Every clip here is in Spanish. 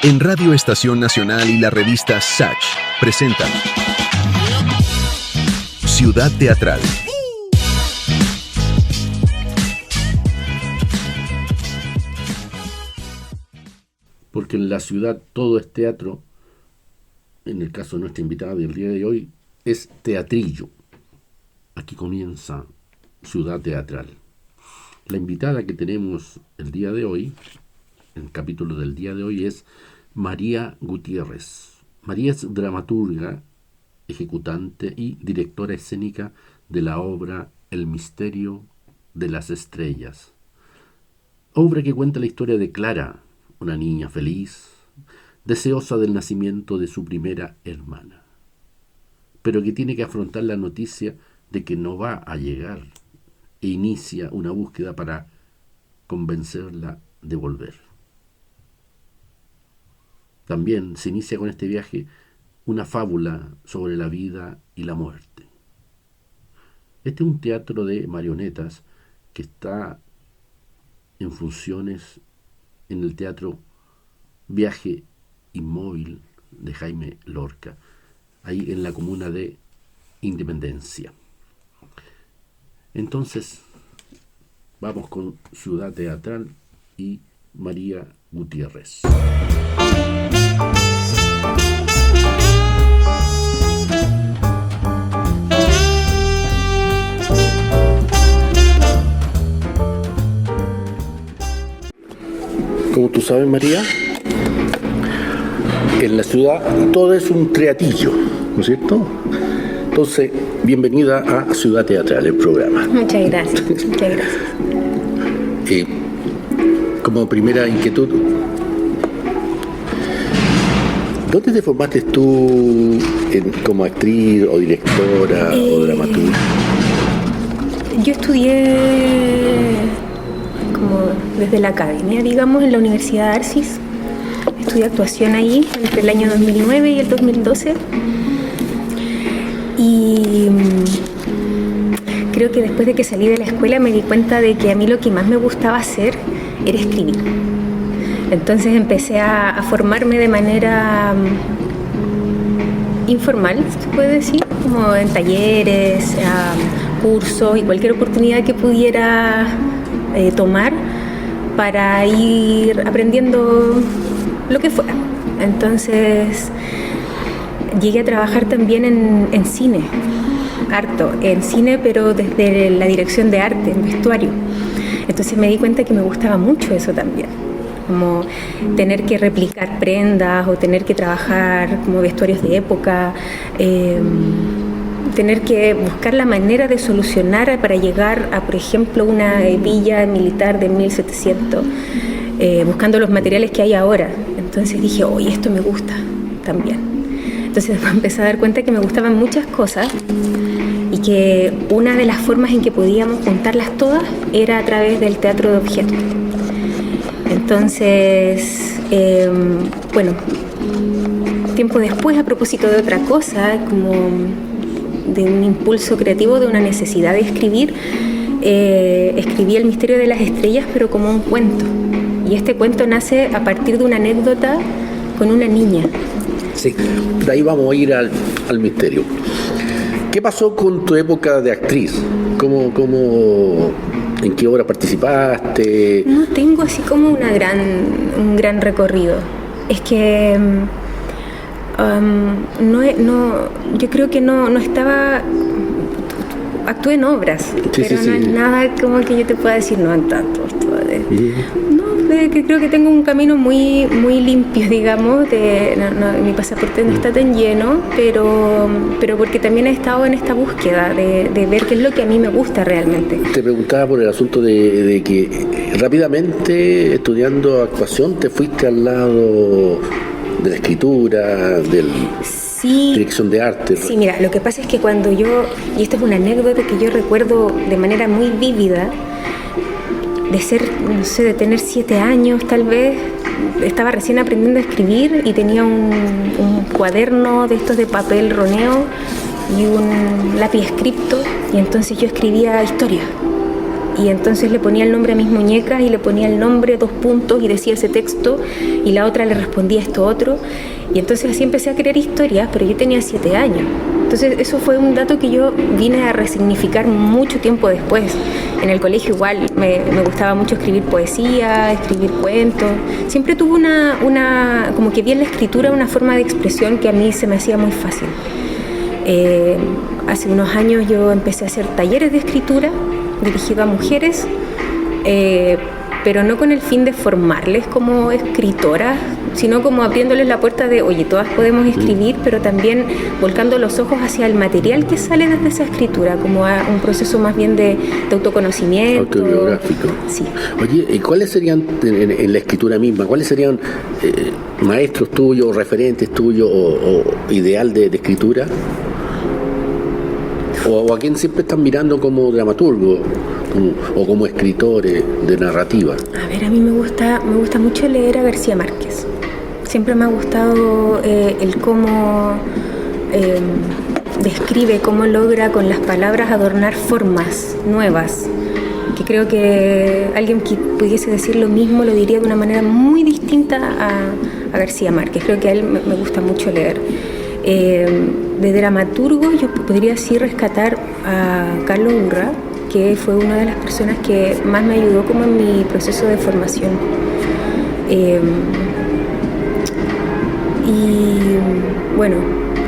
En Radio Estación Nacional y la revista Sach presentan Ciudad Teatral. Porque en la ciudad todo es teatro. En el caso de nuestra invitada del día de hoy, es teatrillo. Aquí comienza Ciudad Teatral. La invitada que tenemos el día de hoy, el capítulo del día de hoy, es María Gutiérrez. María es dramaturga, ejecutante y directora escénica de la obra El misterio de las estrellas. Obra que cuenta la historia de Clara, una niña feliz, deseosa del nacimiento de su primera hermana, pero que tiene que afrontar la noticia de que no va a llegar e inicia una búsqueda para convencerla de volver. También se inicia con este viaje una fábula sobre la vida y la muerte. Este es un teatro de marionetas que está en funciones en el Teatro Viaje Inmóvil de Jaime Lorca, ahí en la comuna de Independencia. Entonces, vamos con Ciudad Teatral y María Gutiérrez. Como tú sabes, María, en la ciudad todo es un teatrillo, ¿no es cierto? Entonces, bienvenida a Ciudad Teatral, el programa. Muchas gracias, muchas gracias. Como primera inquietud, ¿dónde te formaste tú como actriz o directora o dramaturga? Yo estudié como desde la academia, digamos, en la Universidad de Arcis. Estudié actuación ahí entre el año 2009 y el 2012. Y creo que después de que salí de la escuela me di cuenta de que a mí lo que más me gustaba hacer era escribir. Entonces empecé a formarme de manera informal, se puede decir, como en talleres, cursos y cualquier oportunidad que pudiera tomar para ir aprendiendo lo que fuera. Entonces llegué a trabajar también en cine, harto, en cine, pero desde la dirección de arte, en vestuario. Entonces me di cuenta que me gustaba mucho eso también, como tener que replicar prendas o tener que trabajar como vestuarios de época, tener que buscar la manera de solucionar para llegar a, por ejemplo, una villa militar de 1700, buscando los materiales que hay ahora. Entonces dije, oye, esto me gusta también. Entonces después empecé a dar cuenta que me gustaban muchas cosas y que una de las formas en que podíamos juntarlas todas era a través del teatro de objetos. Entonces, bueno, tiempo después, a propósito de otra cosa, como de un impulso creativo, de una necesidad de escribir, escribí El misterio de las estrellas, pero como un cuento. Y este cuento nace a partir de una anécdota con una niña. Sí, de ahí vamos a ir al misterio. ¿Qué pasó con tu época de actriz? ¿En qué obra participaste? No tengo así como un gran recorrido. Es que yo creo que no estaba. Actué en obras, sí, pero sí, no es nada como que yo te pueda decir, no en tanto. Que creo que tengo un camino muy limpio, digamos. Mi pasaporte no está tan lleno, pero porque también he estado en esta búsqueda de ver qué es lo que a mí me gusta realmente. Te preguntaba por el asunto de que rápidamente, estudiando actuación, te fuiste al lado de la escritura, Sí, dirección de arte. Sí, mira, lo que pasa es que cuando y esta es una anécdota que yo recuerdo de manera muy vívida, de tener 7 años tal vez, estaba recién aprendiendo a escribir y tenía un cuaderno de estos de papel roneo y un lápiz escrito, y entonces yo escribía historias y entonces le ponía el nombre a mis muñecas y le ponía el nombre, 2 puntos, y decía ese texto, y la otra le respondía esto otro. Y entonces así empecé a crear historias, pero yo tenía 7 años. Entonces eso fue un dato que yo vine a resignificar mucho tiempo después. En el colegio igual me gustaba mucho escribir poesía, escribir cuentos. Siempre tuve como que vi en la escritura una forma de expresión que a mí se me hacía muy fácil. Hace unos años yo empecé a hacer talleres de escritura dirigidos a mujeres, pero no con el fin de formarles como escritoras, sino como abriéndoles la puerta de, oye, todas podemos escribir, pero también volcando los ojos hacia el material que sale desde esa escritura, como a un proceso más bien de autoconocimiento. Autobiográfico. Sí. Oye, ¿y cuáles serían, en la escritura misma, cuáles serían maestros tuyos, referentes tuyos o ideal de escritura? ¿O a quién siempre están mirando como dramaturgo o como escritores de narrativa? A ver, a mí me gusta mucho leer a García Márquez. Siempre me ha gustado el cómo describe, cómo logra con las palabras adornar formas nuevas. Que creo que alguien que pudiese decir lo mismo lo diría de una manera muy distinta a García Márquez. Creo que a él me gusta mucho leer. De dramaturgo yo podría así rescatar a Carlos Urra, que fue una de las personas que más me ayudó como en mi proceso de formación. Y bueno,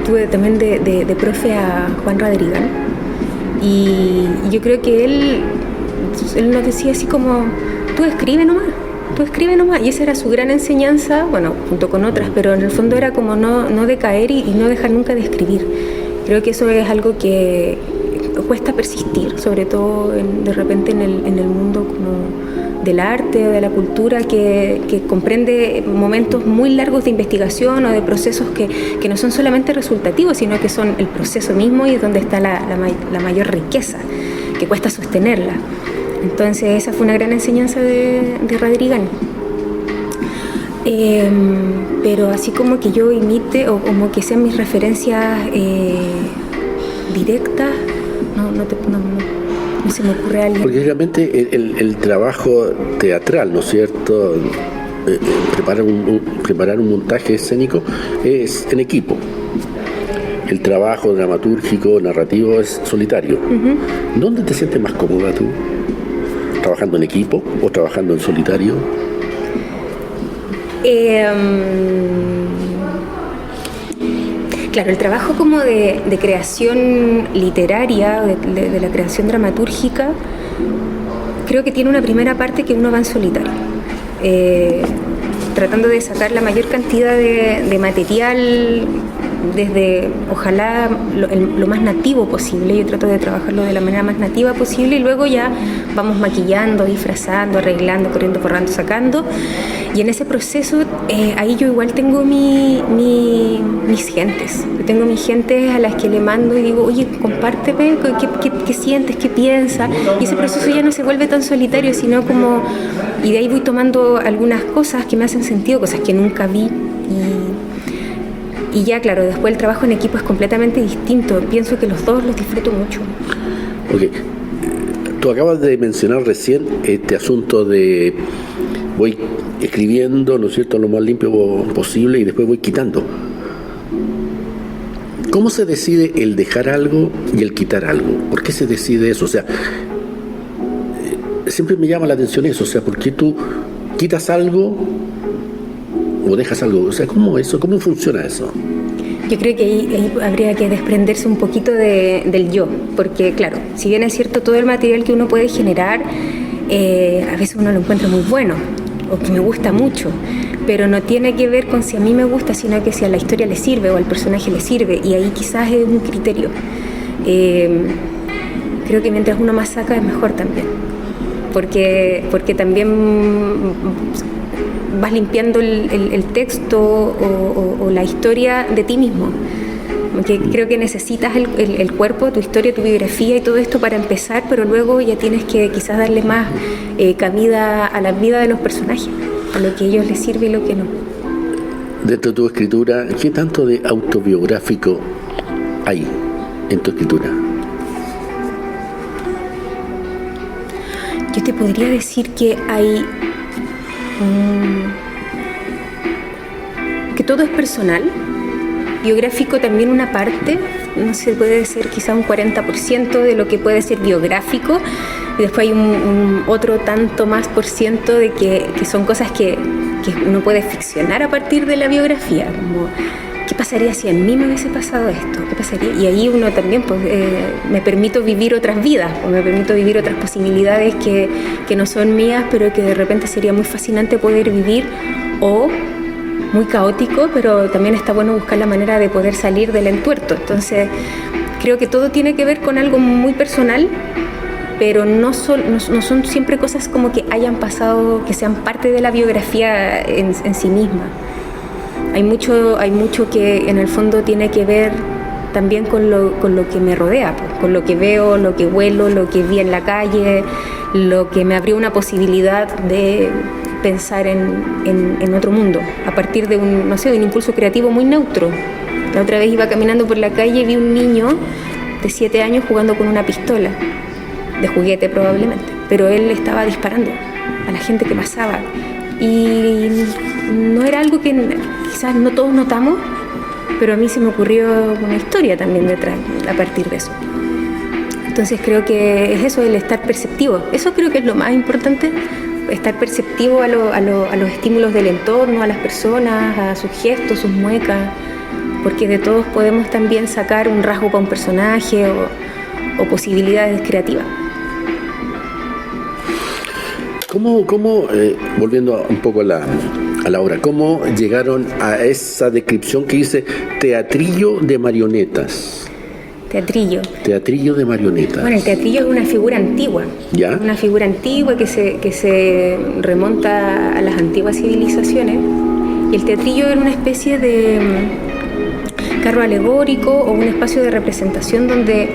tuve también de profe a Juan Radrigán, y yo creo que él nos decía así como, tú escribe nomás, y esa era su gran enseñanza, bueno, junto con otras, pero en el fondo era como no decaer y no dejar nunca de escribir. Creo que eso es algo que cuesta persistir, sobre todo de repente en el mundo como del arte o de la cultura, que comprende momentos muy largos de investigación o de procesos que no son solamente resultativos, sino que son el proceso mismo, y es donde está la mayor riqueza, que cuesta sostenerla. Entonces esa fue una gran enseñanza de Radrigán. Pero así como que yo imite o como que sean mis referencias directas, no se me ocurre alguien. Porque realmente el trabajo teatral, ¿no es cierto? Preparar un montaje escénico es en equipo. El trabajo dramatúrgico, narrativo es solitario. Uh-huh. ¿Dónde te sientes más cómoda tú? ¿Trabajando en equipo o trabajando en solitario? Claro, el trabajo como de creación literaria, de la creación dramatúrgica, creo que tiene una primera parte que uno va en solitario, tratando de sacar la mayor cantidad de material desde, ojalá, lo más nativo posible. Yo trato de trabajarlo de la manera más nativa posible, y luego ya vamos maquillando, disfrazando, arreglando, corriendo, forrando, sacando. Y en ese proceso, ahí yo igual tengo mis gentes. Yo tengo mis gentes a las que le mando y digo, oye, compárteme, ¿qué sientes, qué piensas? Y ese proceso ya no se vuelve tan solitario, sino como... Y de ahí voy tomando algunas cosas que me hacen sentido, cosas que nunca vi. Y ya, claro, después el trabajo en equipo es completamente distinto. Pienso que los dos los disfruto mucho. Ok. Tú acabas de mencionar recién este asunto de voy escribiendo, ¿no es cierto?, lo más limpio posible, y después voy quitando. ¿Cómo se decide el dejar algo y el quitar algo? ¿Por qué se decide eso? O sea, siempre me llama la atención eso. O sea, ¿por qué tú quitas algo o dejas algo? O sea, ¿cómo funciona eso? Yo creo que ahí habría que desprenderse un poquito del yo, porque claro, si bien es cierto, todo el material que uno puede generar, a veces uno lo encuentra muy bueno, o que me gusta mucho, pero no tiene que ver con si a mí me gusta, sino que si a la historia le sirve o al personaje le sirve, y ahí quizás es un criterio. Creo que mientras uno más saca es mejor también, porque también vas limpiando el texto o la historia de ti mismo. Porque creo que necesitas el cuerpo, tu historia, tu biografía y todo esto para empezar, pero luego ya tienes que quizás darle más cabida a la vida de los personajes, a lo que a ellos les sirve y lo que no. Dentro de tu escritura, ¿qué tanto de autobiográfico hay en tu escritura? Yo te podría decir que hay que todo es personal, biográfico también una parte, no sé, puede ser quizá un 40% de lo que puede ser biográfico, y después hay un otro tanto más por ciento de que son cosas que uno puede ficcionar a partir de la biografía, como ¿qué pasaría si a mí me hubiese pasado esto? ¿Qué pasaría? Y ahí uno también pues, me permito vivir otras vidas, o me permito vivir otras posibilidades que no son mías, pero que de repente sería muy fascinante poder vivir, o muy caótico, pero también está bueno buscar la manera de poder salir del entuerto. Entonces, creo que todo tiene que ver con algo muy personal, pero no son siempre cosas como que hayan pasado, que sean parte de la biografía en sí misma. Hay mucho que en el fondo tiene que ver también con lo que me rodea, pues, con lo que veo, lo que huelo, lo que vi en la calle, lo que me abrió una posibilidad de pensar en otro mundo, a partir de un impulso creativo muy neutro. La otra vez iba caminando por la calle y vi un niño de 7 años jugando con una pistola, de juguete probablemente, pero él estaba disparando a la gente que pasaba. Y no era algo que quizás no todos notamos, pero a mí se me ocurrió una historia también detrás, a partir de eso. Entonces creo que es eso, el estar perceptivo. Eso creo que es lo más importante, estar perceptivo a los estímulos del entorno, a las personas, a sus gestos, sus muecas, porque de todos podemos también sacar un rasgo para un personaje o posibilidades creativas. ¿Cómo volviendo un poco a la obra, cómo llegaron a esa descripción que dice teatrillo de marionetas? Teatrillo de marionetas. Bueno, el teatrillo es una figura antigua. ¿Ya? Una figura antigua que se remonta a las antiguas civilizaciones. Y el teatrillo era una especie de carro alegórico o un espacio de representación donde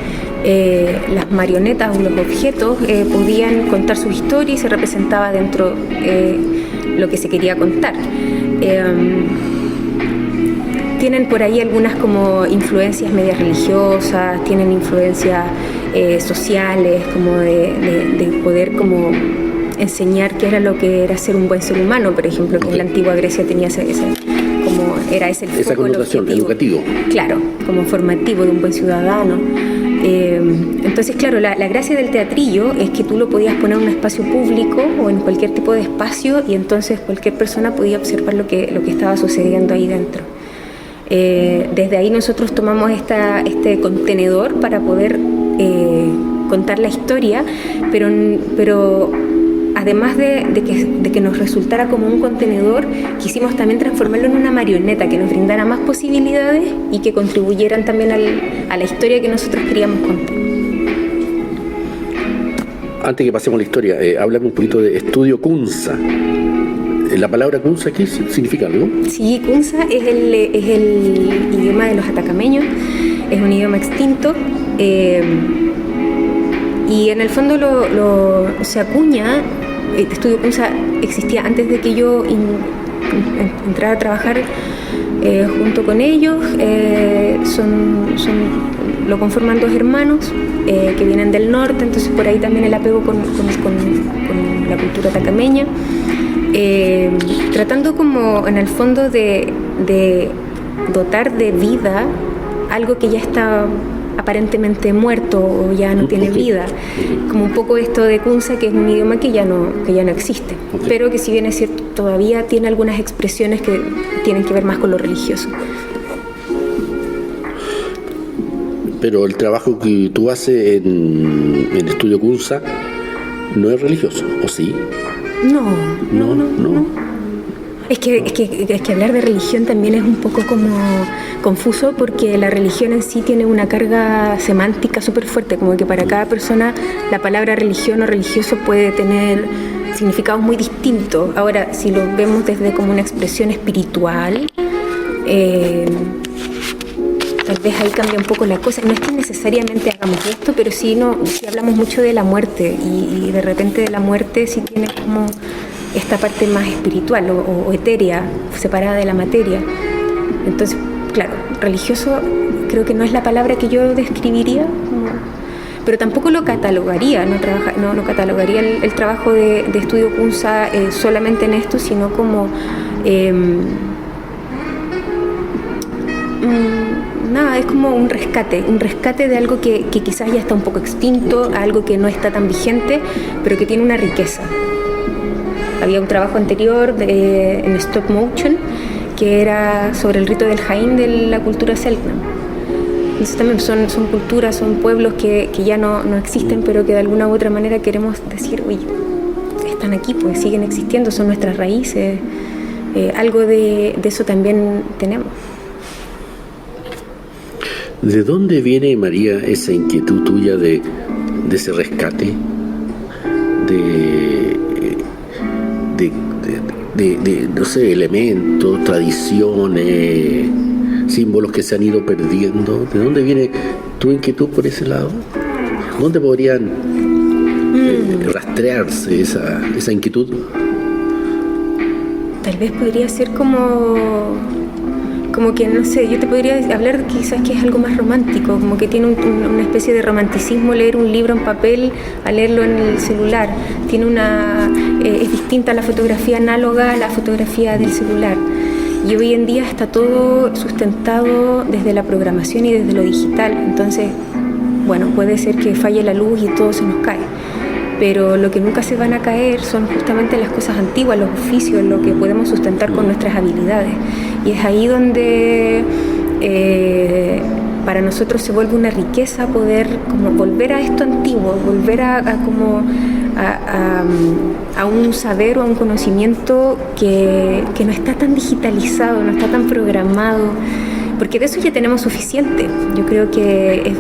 las marionetas o los objetos podían contar su historia y se representaba dentro lo que se quería contar. Tienen por ahí algunas como influencias medias religiosas, tienen influencias sociales, como de poder como enseñar qué era lo que era ser un buen ser humano, por ejemplo, que en la antigua Grecia tenía esa connotación educativa. Claro, como formativo de un buen ciudadano. Entonces, claro, la gracia del teatrillo es que tú lo podías poner en un espacio público o en cualquier tipo de espacio y entonces cualquier persona podía observar lo que estaba sucediendo ahí dentro. Desde ahí nosotros tomamos este contenedor para poder contar la historia, pero además de que nos resultara como un contenedor, quisimos también transformarlo en una marioneta que nos brindara más posibilidades y que contribuyeran también a la historia que nosotros queríamos contar. Antes que pasemos a la historia, háblame un poquito de Estudio Kunza. ¿La palabra Kunza qué significa algo? Sí, Kunza es el idioma de los atacameños, es un idioma extinto y en el fondo se acuña. Estudio Kunza existía antes de que yo entrara a trabajar junto con ellos. Lo conforman 2 hermanos que vienen del norte, entonces por ahí también el apego con la cultura atacameña. Tratando como en el fondo de dotar de vida algo que ya está aparentemente muerto o ya no tiene vida, como un poco esto de Kunza, que es un idioma que ya no existe, pero que si bien es cierto todavía tiene algunas expresiones que tienen que ver más con lo religioso. Pero el trabajo que tú haces en Estudio Kunza no es religioso, ¿o sí? No. Es que hablar de religión también es un poco como confuso, porque la religión en sí tiene una carga semántica súper fuerte, como que para cada persona la palabra religión o religioso puede tener significados muy distintos. Ahora, si lo vemos desde como una expresión espiritual, tal vez ahí cambia un poco la cosa. No es que necesariamente hagamos esto, pero sí hablamos mucho de la muerte y de repente de la muerte sí tiene como esta parte más espiritual o etérea, separada de la materia. Entonces, claro, religioso creo que no es la palabra que yo describiría, pero tampoco lo catalogaría, no catalogaría el trabajo de Estudio Kunza solamente en esto, sino como nada, es como un rescate de algo que quizás ya está un poco extinto, algo que no está tan vigente, pero que tiene una riqueza. Había un trabajo anterior en stop motion que era sobre el rito del Jaín de la cultura Selknam. Entonces también son culturas, son pueblos que ya no existen, pero que de alguna u otra manera queremos decir, oye, están aquí, pues siguen existiendo, son nuestras raíces. Algo de eso también tenemos. ¿De dónde viene, María, esa inquietud tuya de ese rescate? De no sé, elementos, tradiciones, símbolos que se han ido perdiendo. ¿De dónde viene tu inquietud por ese lado? ¿Dónde podrían rastrearse esa inquietud? Tal vez podría ser como que, no sé, yo te podría hablar quizás que es algo más romántico, como que tiene una especie de romanticismo leer un libro en papel a leerlo en el celular. Es distinta la fotografía análoga a la fotografía del celular. Y hoy en día está todo sustentado desde la programación y desde lo digital. Entonces, bueno, puede ser que falle la luz y todo se nos cae. Pero lo que nunca se van a caer son justamente las cosas antiguas, los oficios, lo que podemos sustentar con nuestras habilidades. Y es ahí donde para nosotros se vuelve una riqueza poder como volver a esto antiguo, volver a un saber o a un conocimiento que no está tan digitalizado, no está tan programado, porque de eso ya tenemos suficiente. Yo creo que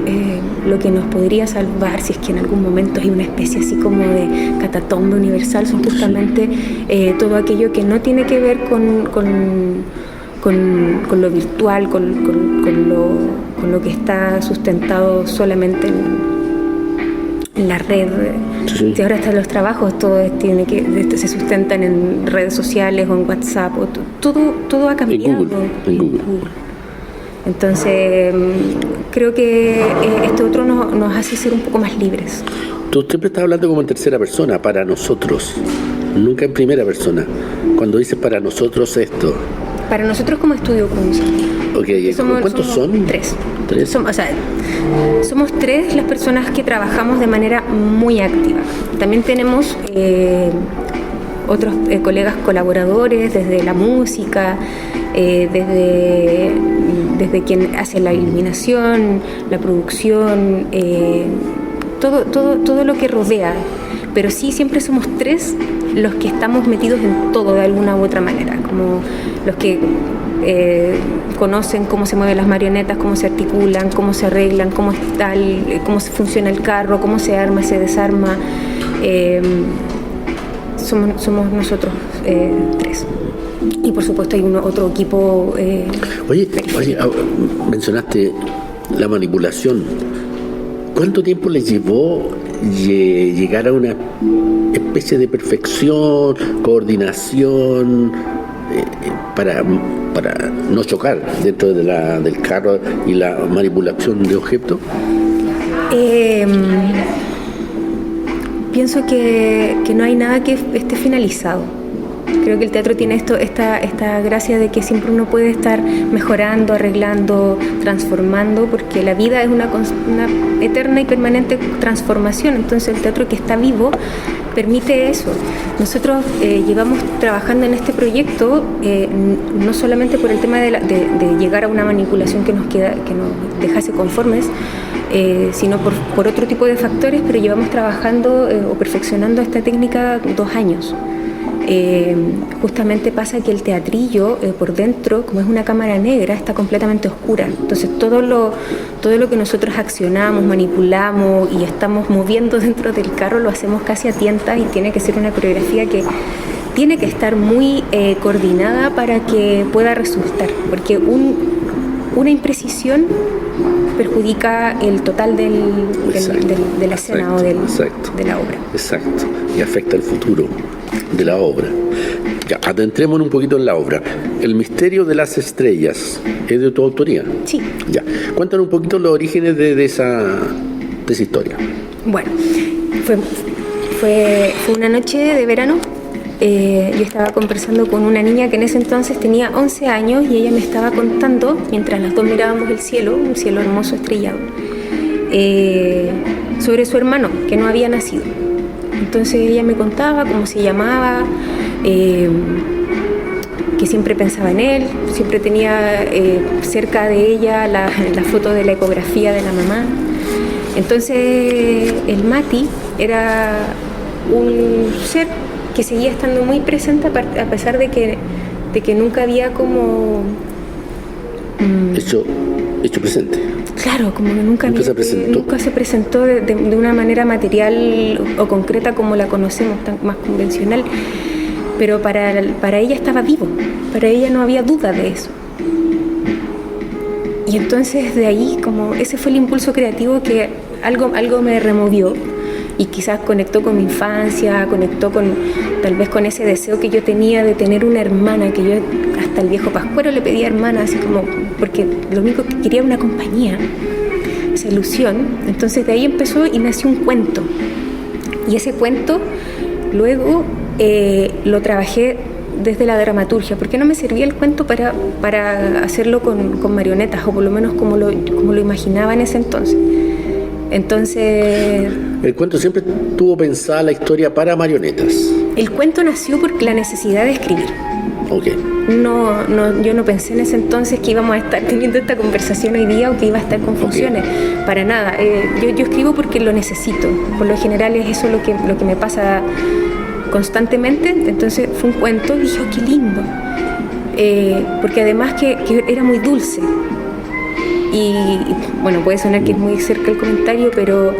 lo que nos podría salvar, si es que en algún momento hay una especie así como de catatombe universal, son justamente todo aquello que no tiene que ver con lo virtual, con lo que está sustentado solamente en la red. Sí. Si ahora están los trabajos, se sustentan en redes sociales o en WhatsApp, todo ha cambiado. En Google. Entonces, creo que esto otro nos hace ser un poco más libres. Tú siempre estás hablando como en tercera persona, para nosotros, nunca en primera persona. Cuando dices para nosotros esto. Para nosotros como Estudio Kunza. Okay. ¿Cuántos son? Tres. Somos tres las personas que trabajamos de manera muy activa. También tenemos otros colegas colaboradores desde la música, desde quien hace la iluminación, la producción, todo lo que rodea. Pero sí, siempre somos tres los que estamos metidos en todo de alguna u otra manera, como los que conocen cómo se mueven las marionetas, cómo se articulan, cómo se arreglan, cómo funciona el carro, cómo se arma, se desarma. Somos nosotros tres. Y por supuesto hay otro equipo. Oye, mencionaste la manipulación. ¿Cuánto tiempo les llevó llegar a una especie de perfección, coordinación, para no chocar dentro del carro y la manipulación de objetos? Pienso que no hay nada que esté finalizado. Creo que el teatro tiene esta gracia de que siempre uno puede estar mejorando, arreglando, transformando, porque la vida es una eterna y permanente transformación. Entonces el teatro que está vivo permite eso. Nosotros llevamos trabajando en este proyecto no solamente por el tema de llegar a una manipulación que nos dejase conformes, sino por otro tipo de factores, pero llevamos trabajando o perfeccionando esta técnica 2 años. Justamente pasa que el teatrillo por dentro, como es una cámara negra, está completamente oscura. Entonces todo lo que nosotros accionamos, manipulamos y estamos moviendo dentro del carro lo hacemos casi a tientas, y tiene que ser una coreografía que tiene que estar muy coordinada para que pueda resultar, porque una imprecisión perjudica el total de la escena o de la obra. Exacto, y afecta el futuro de la obra. Ya, adentrémonos un poquito en la obra. El misterio de las estrellas, ¿es de tu autoría? Sí. Ya, cuéntanos un poquito los orígenes de esa de esa historia. Bueno, fue una noche de verano. Yo estaba conversando con una niña que en ese entonces tenía 11 años y ella me estaba contando, mientras las dos mirábamos el cielo, un cielo hermoso estrellado, sobre su hermano que no había nacido. Entonces ella me contaba cómo se llamaba, que siempre pensaba en él, siempre tenía cerca de ella la foto de la ecografía de la mamá. Entonces el Mati era un ser que seguía estando muy presente a pesar de que nunca había como... Hecho presente. Claro, como que nunca se presentó de una manera material o concreta como la conocemos, tan más convencional. Pero para ella estaba vivo, para ella no había duda de eso. Y entonces de ahí, como ese fue el impulso creativo que algo me removió y quizás conectó con mi infancia, conectó tal vez con ese deseo que yo tenía de tener una hermana, que yo hasta el viejo Pascuero le pedía hermana, así como, porque lo único que quería era una compañía, esa ilusión. Entonces de ahí empezó y nació un cuento. Y ese cuento luego lo trabajé desde la dramaturgia, porque no me servía el cuento para hacerlo con marionetas, o por lo menos como lo imaginaba en ese entonces. Entonces... El cuento siempre tuvo pensada la historia para marionetas. El cuento nació por la necesidad de escribir. Ok. Yo no pensé en ese entonces que íbamos a estar teniendo esta conversación hoy día o que iba a estar con funciones. Okay. Para nada. Yo escribo porque lo necesito. Por lo general es eso lo que me pasa constantemente. Entonces fue un cuento y dije, oh, qué lindo. Porque además que era muy dulce. Y bueno, puede sonar que es muy cerca el comentario, pero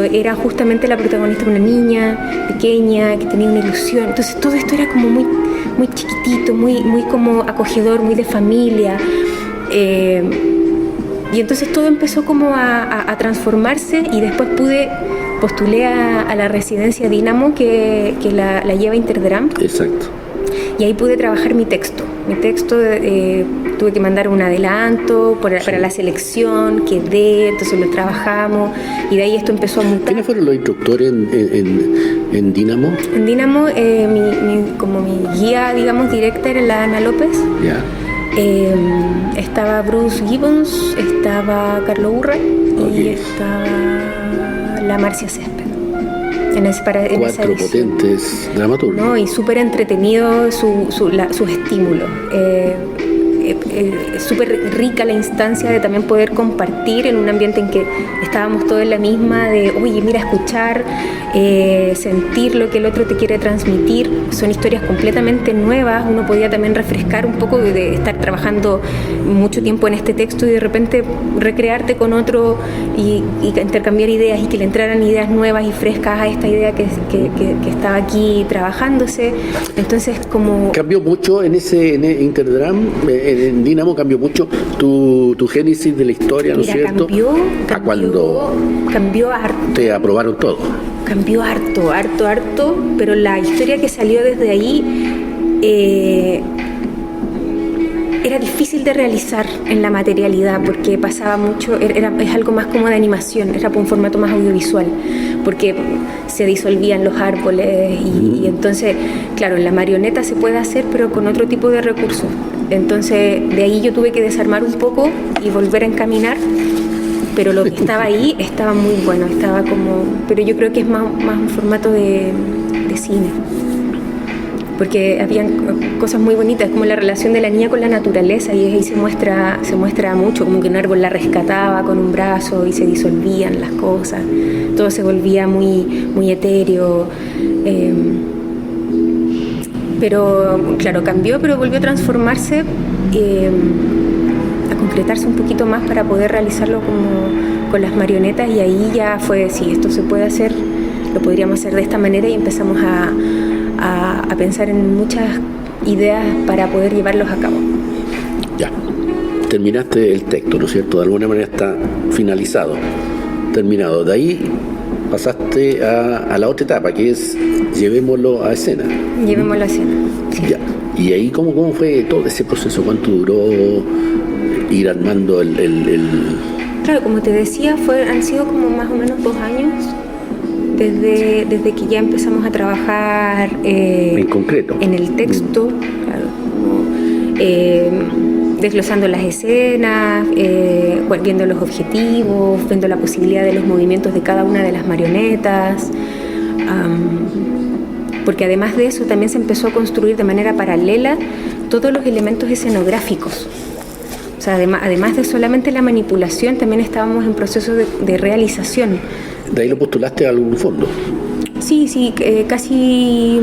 era justamente la protagonista una niña pequeña que tenía una ilusión. Entonces todo esto era como muy, muy chiquitito, muy como acogedor, muy de familia. Y entonces todo empezó como a transformarse y después postulé a la residencia Dínamo que la lleva Interdram. Exacto. Y ahí pude trabajar mi texto. Tuve que mandar un adelanto para la selección, quedé, entonces lo trabajamos y de ahí esto empezó a mutar. ¿Quiénes fueron los instructores en Dínamo? En Dínamo, como mi guía, digamos, directa era la Ana López. Ya. Estaba Bruce Gibbons, estaba Carlos Urra y estaba la Marcia Césped. Cuatro potentes dramaturgos. No, y súper entretenido sus estímulos. Súper rica la instancia de también poder compartir en un ambiente en que estábamos todos en la misma, de oye, mira, escuchar, sentir lo que el otro te quiere transmitir. Son historias completamente nuevas. Uno podía también refrescar un poco de estar trabajando mucho tiempo en este texto y de repente recrearte con otro y intercambiar ideas y que le entraran ideas nuevas y frescas a esta idea que estaba aquí trabajándose. Entonces, como... Cambió mucho en Interdram, en Dínamo cambió mucho tu génesis de la historia, ¿no es cierto? Cambió harto. Te aprobaron todo. Cambió harto, pero la historia que salió desde ahí era difícil de realizar en la materialidad porque pasaba mucho, es algo más como de animación, era por un formato más audiovisual, porque se disolvían los árboles y entonces, claro, en la marioneta se puede hacer, pero con otro tipo de recursos. Entonces, de ahí yo tuve que desarmar un poco y volver a encaminar, pero lo que estaba ahí estaba muy bueno, estaba como... Pero yo creo que es más un formato de cine, porque habían cosas muy bonitas, como la relación de la niña con la naturaleza, y ahí se muestra mucho, como que un árbol la rescataba con un brazo y se disolvían las cosas, todo se volvía muy, muy etéreo. Pero claro, cambió, pero volvió a transformarse, a concretarse un poquito más para poder realizarlo como con las marionetas, y ahí ya fue, sí, esto se puede hacer, lo podríamos hacer de esta manera, y empezamos a pensar en muchas ideas para poder llevarlos a cabo. Ya, terminaste el texto, ¿no es cierto? De alguna manera está finalizado, terminado. De ahí pasaste a la otra etapa, que es llevémoslo a escena. Llevémoslo a escena, sí. Ya. Y ahí, ¿cómo fue todo ese proceso? ¿Cuánto duró ir armando Claro, como te decía, han sido como más o menos 2 años desde que ya empezamos a trabajar en concreto en el texto, claro, desglosando las escenas, viendo los objetivos, viendo la posibilidad de los movimientos de cada una de las marionetas, porque además de eso también se empezó a construir de manera paralela todos los elementos escenográficos. O sea, además de solamente la manipulación, también estábamos en proceso de realización. ¿De ahí lo postulaste a algún fondo? Sí, casi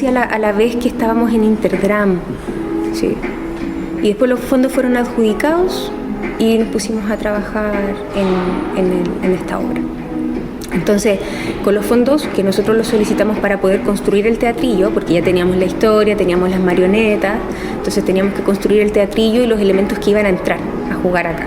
a la vez que estábamos en Interdram, sí. Y después los fondos fueron adjudicados y nos pusimos a trabajar en esta obra. Entonces, con los fondos que nosotros los solicitamos para poder construir el teatrillo, porque ya teníamos la historia, teníamos las marionetas, entonces teníamos que construir el teatrillo y los elementos que iban a entrar a jugar acá.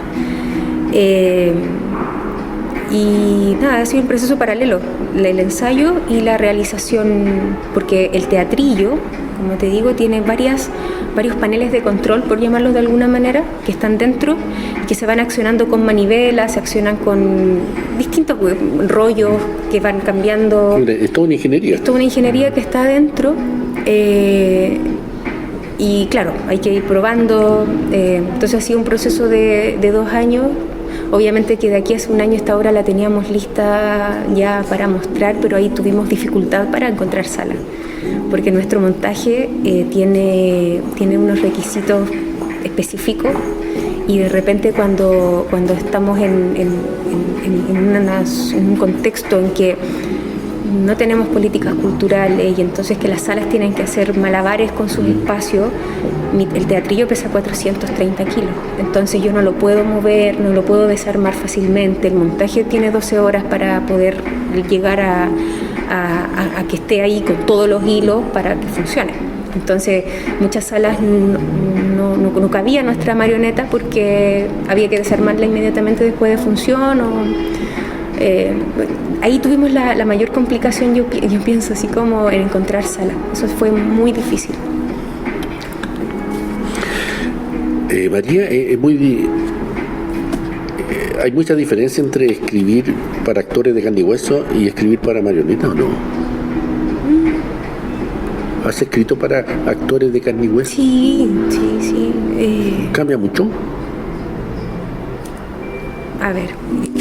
Y nada, ha sido un proceso paralelo, el ensayo y la realización, porque el teatrillo, como te digo, tiene varios paneles de control, por llamarlos de alguna manera, que están dentro y que se van accionando con manivelas, se accionan con distintos rollos que van cambiando. Es toda una ingeniería. Es toda una ingeniería que está adentro. Y claro, hay que ir probando. Entonces ha sido un proceso de 2 años. Obviamente que de aquí a 1 año esta obra la teníamos lista ya para mostrar, pero ahí tuvimos dificultad para encontrar sala, porque nuestro montaje tiene unos requisitos específicos y de repente cuando estamos en un contexto en que no tenemos políticas culturales y entonces que las salas tienen que hacer malabares con sus espacios, el teatrillo pesa 430 kilos, entonces yo no lo puedo mover, no lo puedo desarmar fácilmente, el montaje tiene 12 horas para poder llegar a que esté ahí con todos los hilos para que funcione. Entonces muchas salas no cabía nuestra marioneta porque había que desarmarla inmediatamente después de función ahí tuvimos la mayor complicación, yo pienso, así como en encontrar sala. Eso fue muy difícil. María, ¿hay mucha diferencia entre escribir para actores de carne y hueso y escribir para marionetas o no? ¿Has escrito para actores de carne y hueso? Sí. ¿Cambia mucho? A ver,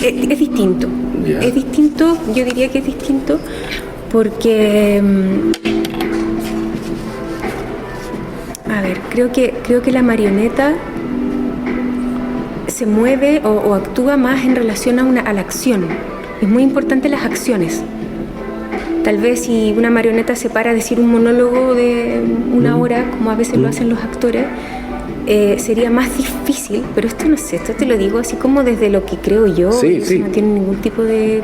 es distinto. Yeah. Es distinto, yo diría que es distinto porque... A ver, creo que la marioneta se mueve o actúa más en relación a la acción. Es muy importante las acciones. Tal vez si una marioneta se para a decir un monólogo de 1 hora, como a veces lo hacen los actores, sería más difícil, pero esto no sé, esto te lo digo así como desde lo que creo yo, sí. No tiene ningún tipo de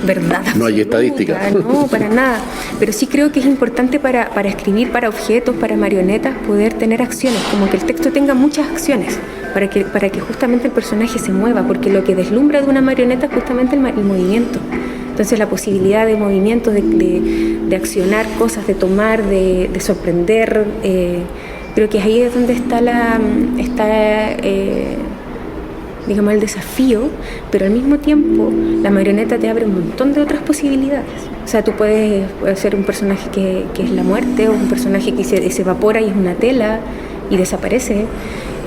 verdad absoluta, no hay estadística. No, para nada, pero sí creo que es importante para escribir para objetos, para marionetas, poder tener acciones, como que el texto tenga muchas acciones, para que justamente el personaje se mueva, porque lo que deslumbra de una marioneta es justamente el movimiento. Entonces la posibilidad de movimiento, de accionar cosas, de tomar, de sorprender, creo que ahí es donde está digamos, el desafío, pero al mismo tiempo la marioneta te abre un montón de otras posibilidades. O sea, tú puedes ser un personaje que es la muerte, o un personaje que se evapora y es una tela y desaparece.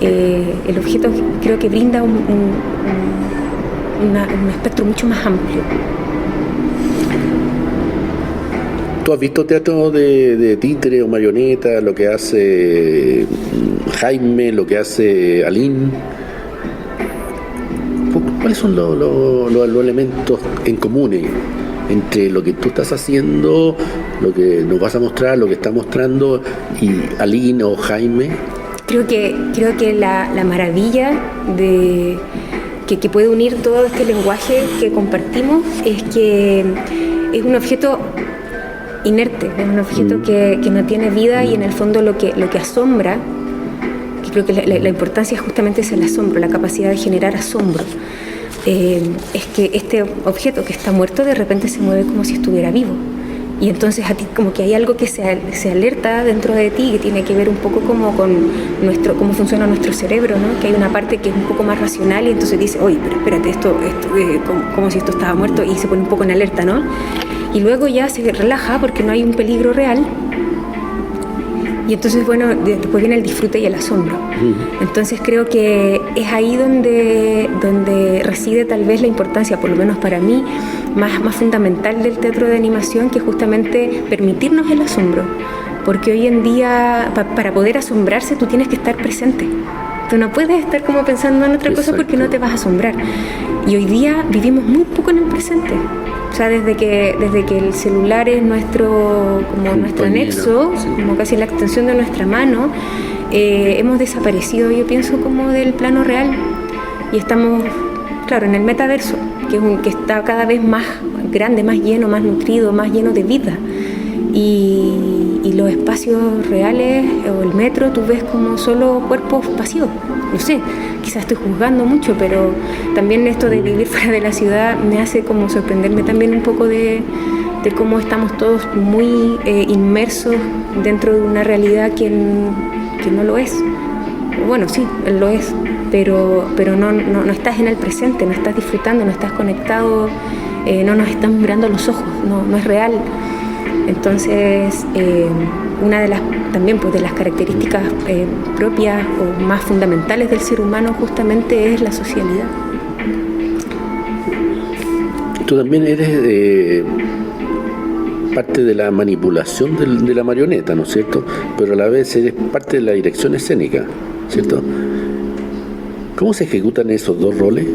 El objeto creo que brinda un espectro mucho más amplio. ¿Tú has visto teatro de títere o marioneta, lo que hace Jaime, lo que hace Aline? ¿Cuáles son los elementos en común entre lo que tú estás haciendo, lo que nos vas a mostrar, lo que está mostrando, y Aline o Jaime? Creo que la maravilla que puede unir todo este lenguaje que compartimos es que es un objeto inerte, es un objeto que no tiene vida y en el fondo lo que asombra, que creo que la importancia justamente es el asombro, la capacidad de generar asombro, es que este objeto que está muerto de repente se mueve como si estuviera vivo Y entonces a ti como que hay algo que se alerta dentro de ti, que tiene que ver un poco como con cómo funciona nuestro cerebro, ¿no? Que hay una parte que es un poco más racional y entonces dice, oye, pero espérate, esto como si esto estaba muerto, y se pone un poco en alerta, ¿no? Y luego ya se relaja porque no hay un peligro real. Y entonces, bueno, después viene el disfrute y el asombro. Entonces creo que es ahí donde reside tal vez la importancia, por lo menos para mí, más fundamental del teatro de animación, que es justamente permitirnos el asombro. Porque hoy en día, para poder asombrarse, tú tienes que estar presente. Tú no puedes estar como pensando en otra cosa porque no te vas a asombrar. Y hoy día vivimos muy poco en el presente. O sea, desde que el celular es nuestro anexo, sí, como casi la extensión de nuestra mano, hemos desaparecido, yo pienso, como del plano real. Y estamos, claro, en el metaverso, que está cada vez más grande, más lleno, más nutrido, más lleno de vida. Y los espacios reales o el metro, tú ves como solo cuerpos vacíos. No sé, quizás estoy juzgando mucho, pero también esto de vivir fuera de la ciudad me hace como sorprenderme también un poco de cómo estamos todos muy inmersos dentro de una realidad que no lo es. Bueno, sí, lo es, pero no estás en el presente, no estás disfrutando, no estás conectado, no nos estamos mirando a los ojos, no es real. Entonces, una de las también pues de las características propias o más fundamentales del ser humano justamente es la socialidad. Tú también eres parte de la manipulación de la marioneta, ¿no es cierto? Pero a la vez eres parte de la dirección escénica, ¿cierto? ¿Cómo se ejecutan esos dos roles?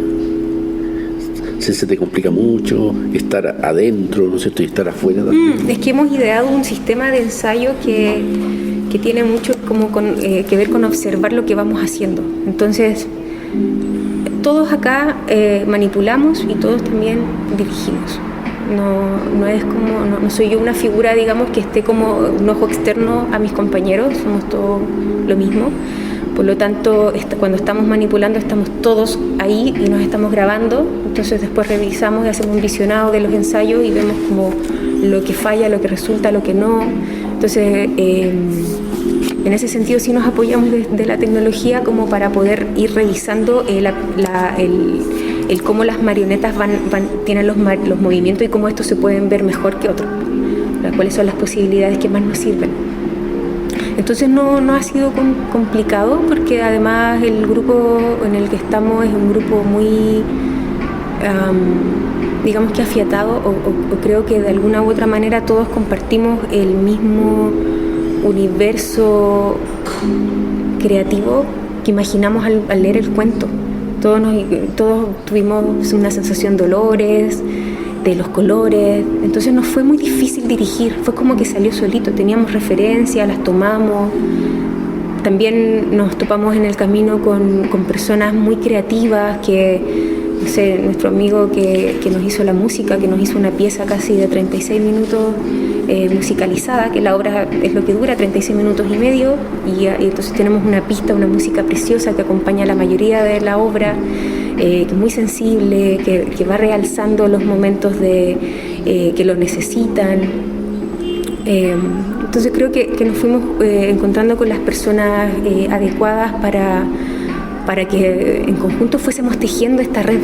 ¿Se te complica mucho estar adentro, ¿no es cierto? Y estar afuera también. Es que hemos ideado un sistema de ensayo que tiene mucho como que ver con observar lo que vamos haciendo. Entonces, todos acá manipulamos y todos también dirigimos. No es como, no soy yo una figura, digamos, que esté como un ojo externo a mis compañeros, somos todos lo mismo. Por lo tanto, cuando estamos manipulando estamos todos ahí y nos estamos grabando, entonces después revisamos y hacemos un visionado de los ensayos y vemos como lo que falla, lo que resulta, lo que no. Entonces, en ese sentido sí nos apoyamos de la tecnología como para poder ir revisando el cómo las marionetas tienen los movimientos y cómo estos se pueden ver mejor que otros, cuáles son las posibilidades que más nos sirven. Entonces no ha sido complicado porque además el grupo en el que estamos es un grupo muy, digamos que afiatado o creo que de alguna u otra manera todos compartimos el mismo universo creativo que imaginamos al leer el cuento. Todos tuvimos una sensación de olores, de los colores, entonces nos fue muy difícil dirigir, fue como que salió solito, teníamos referencias, las tomamos, también nos topamos en el camino con personas muy creativas, no sé, nuestro amigo que nos hizo la música, que nos hizo una pieza casi de 36 minutos musicalizada, que la obra es lo que dura, 36 minutos y medio, y entonces tenemos una pista, una música preciosa que acompaña la mayoría de la obra, que es muy sensible, que va realzando los momentos que lo necesitan. Entonces creo que nos fuimos encontrando con las personas adecuadas para que en conjunto fuésemos tejiendo esta red,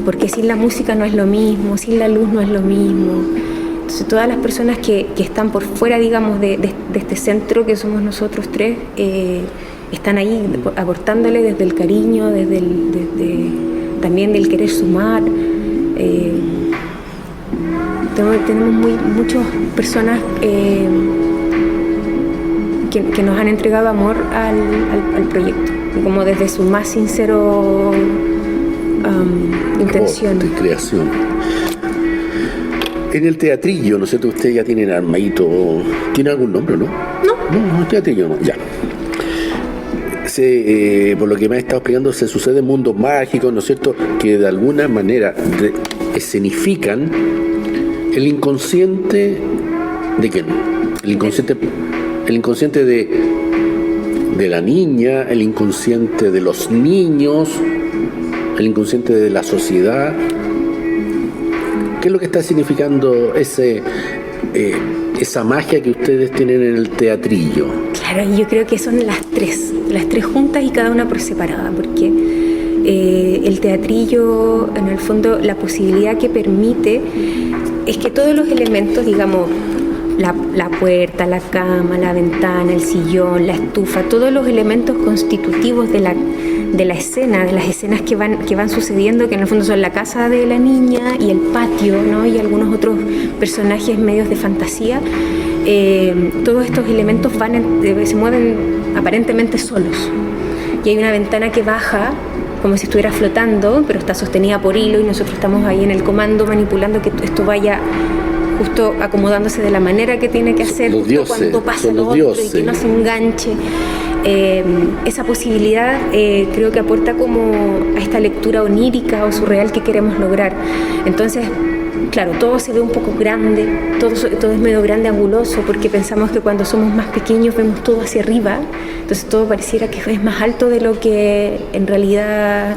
porque sin la música no es lo mismo, sin la luz no es lo mismo. Entonces todas las personas que están por fuera, digamos, de este centro que somos nosotros tres, están ahí aportándole desde el cariño, desde también del querer sumar. Tenemos muchas personas que nos han entregado amor al proyecto, como desde su más sincero intención. De creación. En el teatrillo, no sé, ustedes ya tienen armadito, ¿tiene algún nombre, no? No, teatrillo no, ya. Por lo que me ha estado explicando, se sucede en mundos mágicos, ¿no es cierto?, que de alguna manera escenifican el inconsciente de quién, el inconsciente de la niña, el inconsciente de los niños, el inconsciente de la sociedad. ¿Qué es lo que está significando esa magia que ustedes tienen en el teatrillo. Claro, yo creo que son las tres juntas y cada una por separada, porque el teatrillo, en el fondo, la posibilidad que permite es que todos los elementos, digamos, la puerta, la cama, la ventana, el sillón, la estufa, todos los elementos constitutivos de la escena, de las escenas que van sucediendo, que en el fondo son la casa de la niña y el patio, ¿no? Y algunos otros personajes medios de fantasía, todos estos elementos se mueven aparentemente solos. Y hay una ventana que baja como si estuviera flotando, pero está sostenida por hilo y nosotros estamos ahí en el comando manipulando que esto vaya justo acomodándose de la manera que tiene que hacer, los dioses, cuando pasa lo otro y que no se enganche. Esa posibilidad creo que aporta como a esta lectura onírica o surreal que queremos lograr. Entonces, claro, todo se ve un poco grande, todo es medio grande, anguloso, porque pensamos que cuando somos más pequeños vemos todo hacia arriba, entonces todo pareciera que es más alto de lo que en realidad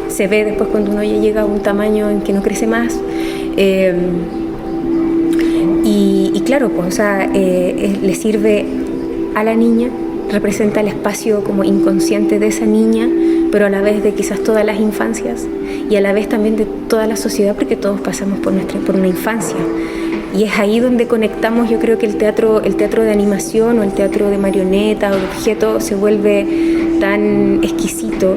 se ve después cuando uno ya llega a un tamaño en que no crece más. Y claro, pues, o sea, le sirve a la niña, representa el espacio como inconsciente de esa niña, pero a la vez de quizás todas las infancias y a la vez también de toda la sociedad, porque todos pasamos por una infancia. Y es ahí donde conectamos, yo creo que el teatro de animación o el teatro de marioneta o de objeto se vuelve tan exquisito,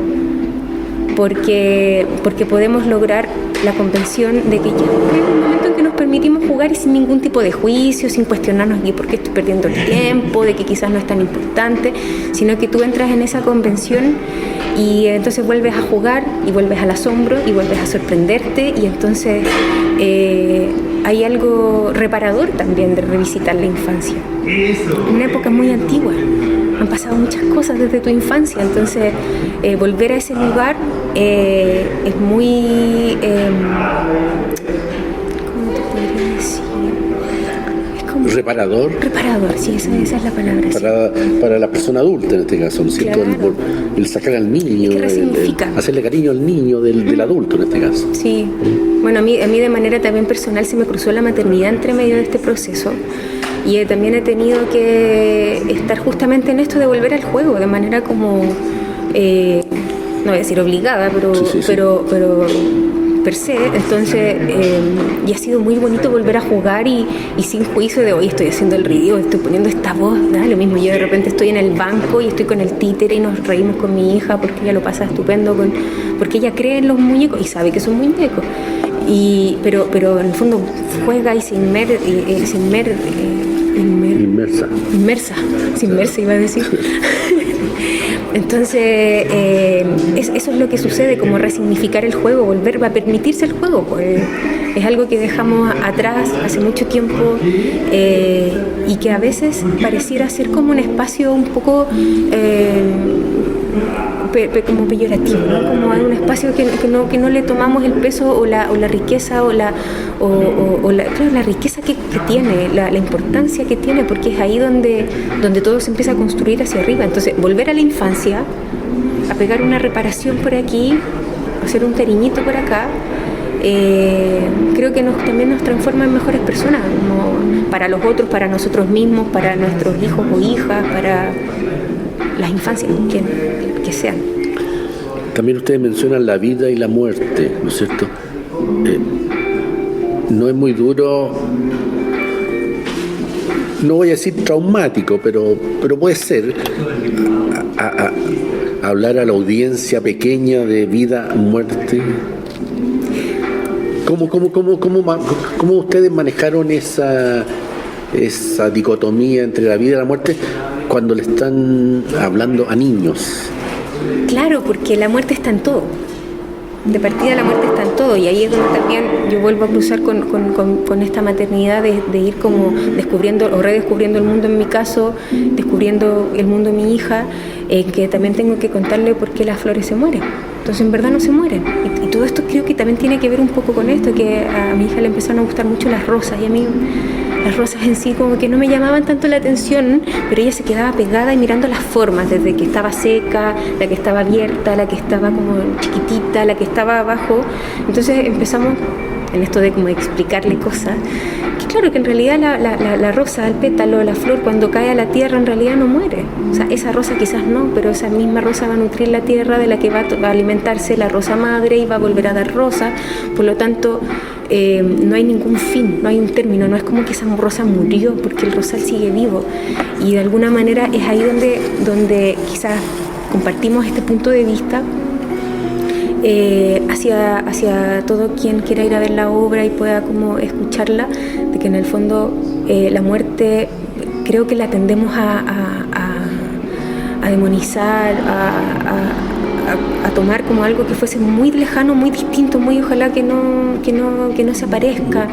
porque podemos lograr la convención de que ya es un momento en que nos permitimos jugar y sin ningún tipo de juicio, sin cuestionarnos de por qué estoy perdiendo el tiempo, de que quizás no es tan importante, sino que tú entras en esa convención y entonces vuelves a jugar y vuelves al asombro y vuelves a sorprenderte, y entonces hay algo reparador también de revisitar la infancia. Una época muy antigua, han pasado muchas cosas desde tu infancia, entonces volver a ese lugar es muy... ¿cómo te podría decir? Es como... ¿Reparador? Reparador, sí, esa es la palabra. Para la persona adulta en este caso, ¿no es cierto? Claro. El sacar al niño, ¿Qué resignifica? Hacerle cariño al niño del adulto en este caso. Sí, bueno, a mí de manera también personal se me cruzó la maternidad entre medio de este proceso. Y también he tenido que estar justamente en esto de volver al juego, de manera como, no voy a decir obligada, pero per se. Entonces, y ha sido muy bonito volver a jugar y sin juicio de hoy estoy haciendo el ridículo, estoy poniendo esta voz, ¿no? Lo mismo, yo de repente estoy en el banco y estoy con el títere y nos reímos con mi hija porque ella lo pasa estupendo, porque ella cree en los muñecos y sabe que son muñecos. Pero en el fondo juega y se inmersa, iba a decir. Entonces, eso es lo que sucede, como resignificar el juego, volver a permitirse el juego, pues es algo que dejamos atrás hace mucho tiempo y que a veces pareciera ser como un espacio un poco como peyorativo, ¿no? Como un espacio que no le tomamos el peso o la riqueza o la riqueza que tiene, la importancia que tiene, porque es ahí donde todo se empieza a construir hacia arriba. Entonces, volver a la infancia, a pegar una reparación por aquí, hacer un cariñito por acá, creo que también nos transforma en mejores personas, como para los otros, para nosotros mismos, para nuestros hijos o hijas, para las infancias que sean. También ustedes mencionan la vida y la muerte, ¿no es cierto? No es muy duro, no voy a decir traumático, pero puede ser hablar a la audiencia pequeña de vida, muerte. ¿Cómo ustedes manejaron esa dicotomía entre la vida y la muerte cuando le están hablando a niños? Claro, porque la muerte está en todo. De partida la muerte está en todo, y ahí es donde también yo vuelvo a cruzar con esta maternidad de ir como descubriendo o redescubriendo el mundo en mi caso, descubriendo el mundo de mi hija, que también tengo que contarle por qué las flores se mueren. Entonces en verdad no se mueren. Y todo esto creo que también tiene que ver un poco con esto, que a mi hija le empezaron a gustar mucho las rosas, y a mí las rosas en sí como que no me llamaban tanto la atención, pero ella se quedaba pegada y mirando las formas, desde que estaba seca, la que estaba abierta, la que estaba como chiquitita, la que estaba abajo. Entonces empezamos en esto de como explicarle cosas, que claro, que en realidad la rosa, el pétalo, la flor, cuando cae a la tierra, en realidad no muere. O sea, esa rosa quizás no, pero esa misma rosa va a nutrir la tierra de la que va a alimentarse la rosa madre y va a volver a dar rosa. Por lo tanto, no hay ningún fin, no hay un término, no es como que esa rosa murió, porque el rosal sigue vivo. Y de alguna manera es ahí donde quizás compartimos este punto de vista hacia todo quien quiera ir a ver la obra y pueda como escucharla, de que en el fondo la muerte creo que la tendemos a demonizar, a tomar como algo que fuese muy lejano, muy distinto, muy ojalá que no se aparezca.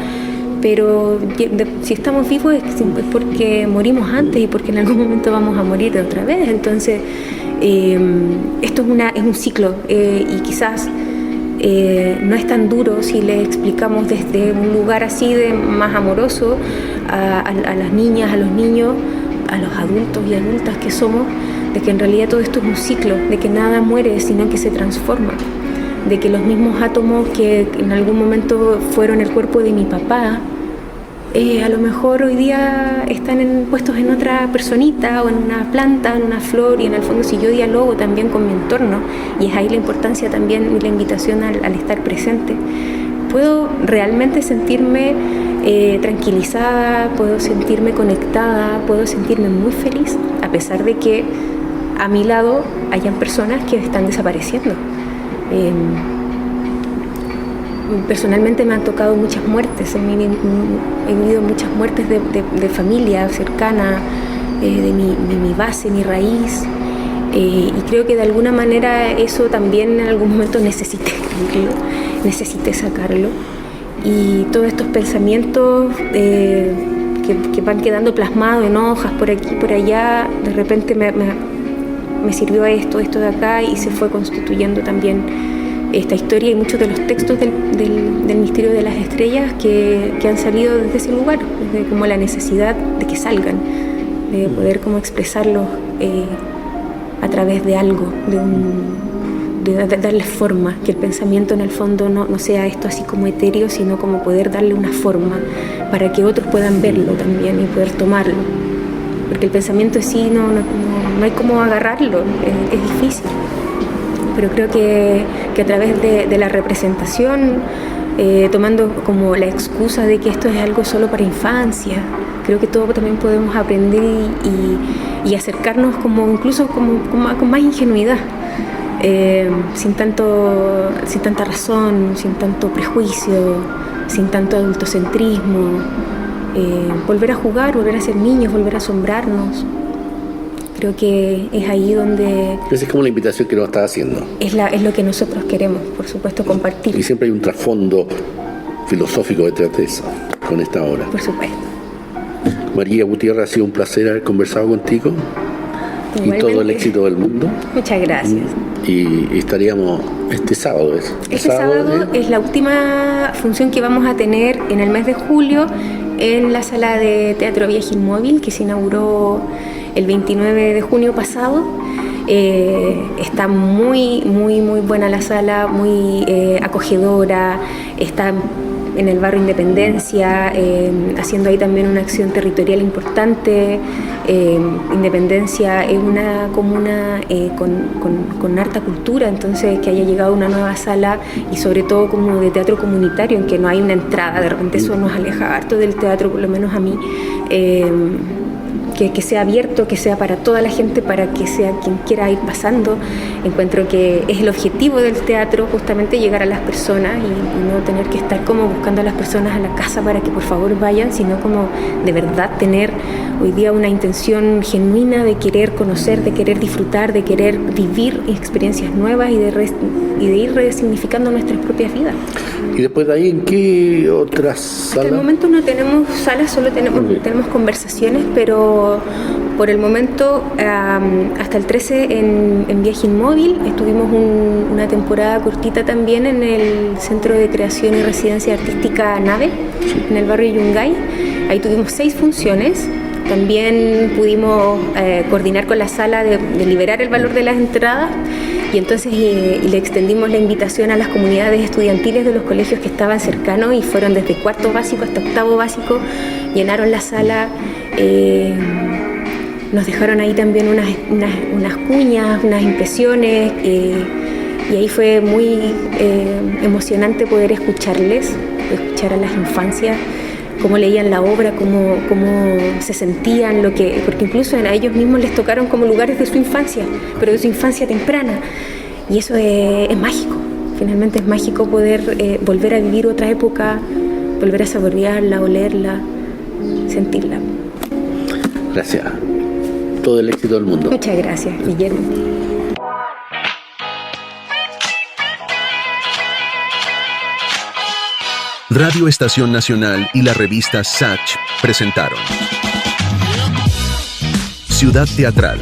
Pero si estamos vivos es porque morimos antes y porque en algún momento vamos a morir de otra vez. Entonces esto es un ciclo y quizás no es tan duro si le explicamos desde un lugar así de más amoroso a las niñas, a los niños, a los adultos y adultas que somos, de que en realidad todo esto es un ciclo, de que nada muere sino que se transforma, de que los mismos átomos que en algún momento fueron el cuerpo de mi papá, a lo mejor hoy día están puestos en otra personita o en una planta, en una flor, y en el fondo si yo dialogo también con mi entorno, y es ahí la importancia también y la invitación al estar presente, puedo realmente sentirme tranquilizada, puedo sentirme conectada, puedo sentirme muy feliz, a pesar de que a mi lado hayan personas que están desapareciendo. Personalmente me han tocado muchas muertes, he vivido muchas muertes de familia cercana, de mi base, mi raíz, y creo que de alguna manera eso también en algún momento necesité sacarlo, y todos estos pensamientos que van quedando plasmados en hojas por aquí, por allá, de repente me sirvió esto de acá, y se fue constituyendo también esta historia y muchos de los textos del misterio de las estrellas que han salido desde ese lugar, desde como la necesidad de que salgan, de poder como expresarlos a través de algo, de darle forma, que el pensamiento en el fondo no sea esto así como etéreo, sino como poder darle una forma para que otros puedan verlo también y poder tomarlo, porque el pensamiento en sí no hay cómo agarrarlo, es difícil. Pero creo que a través de la representación, tomando como la excusa de que esto es algo solo para infancia, creo que todos también podemos aprender y acercarnos como incluso con más ingenuidad, sin tanta razón, sin tanto prejuicio, sin tanto adultocentrismo, volver a jugar, volver a ser niños, volver a asombrarnos. Creo que es ahí donde... Esa es como la invitación que nos está haciendo. Es lo que nosotros queremos, por supuesto, compartir. Y siempre hay un trasfondo filosófico detrás de eso, con esta obra. Por supuesto. María Gutiérrez, ha sido un placer haber conversado contigo. Igualmente. Y todo el éxito del mundo. Muchas gracias. Y estaríamos este sábado. Este sábado es la última función que vamos a tener en el mes de julio en la sala de Teatro Viaje Inmóvil, que se inauguró el 29 de junio pasado. Está muy buena la sala, muy acogedora, está en el barrio Independencia, haciendo ahí también una acción territorial importante. Independencia es una comuna con harta cultura, entonces que haya llegado una nueva sala y sobre todo como de teatro comunitario en que no hay una entrada, de repente eso nos aleja harto del teatro, por lo menos a mí. Que sea abierto, que sea para toda la gente, para que sea quien quiera ir pasando. Encuentro que es el objetivo del teatro, justamente llegar a las personas y no tener que estar como buscando a las personas a la casa para que por favor vayan, sino como de verdad tener hoy día una intención genuina de querer conocer, de querer disfrutar, de querer vivir experiencias nuevas y de ir resignificando nuestras propias vidas. ¿Y después de ahí en qué otras salas? Hasta el momento no tenemos salas, solo tenemos conversaciones, pero por el momento hasta el 13 en Viaje Inmóvil. Estuvimos una temporada cortita también en el Centro de Creación y Residencia Artística Nave, en el barrio Yungay. Ahí tuvimos 6 funciones, También pudimos coordinar con la sala de liberar el valor de las entradas, y entonces le extendimos la invitación a las comunidades estudiantiles de los colegios que estaban cercanos, y fueron desde cuarto básico hasta octavo básico, llenaron la sala. Nos dejaron ahí también unas cuñas, unas impresiones, y ahí fue muy emocionante poder escuchar a las infancias, cómo leían la obra, cómo se sentían, porque incluso a ellos mismos les tocaron como lugares de su infancia, pero de su infancia temprana, y eso es mágico. Finalmente es mágico poder volver a vivir otra época, volver a saborearla, olerla, sentirla. Gracias. Todo el éxito del mundo. Muchas gracias, Guillermo. Radio Estación Nacional y la revista Sach presentaron Ciudad Teatral.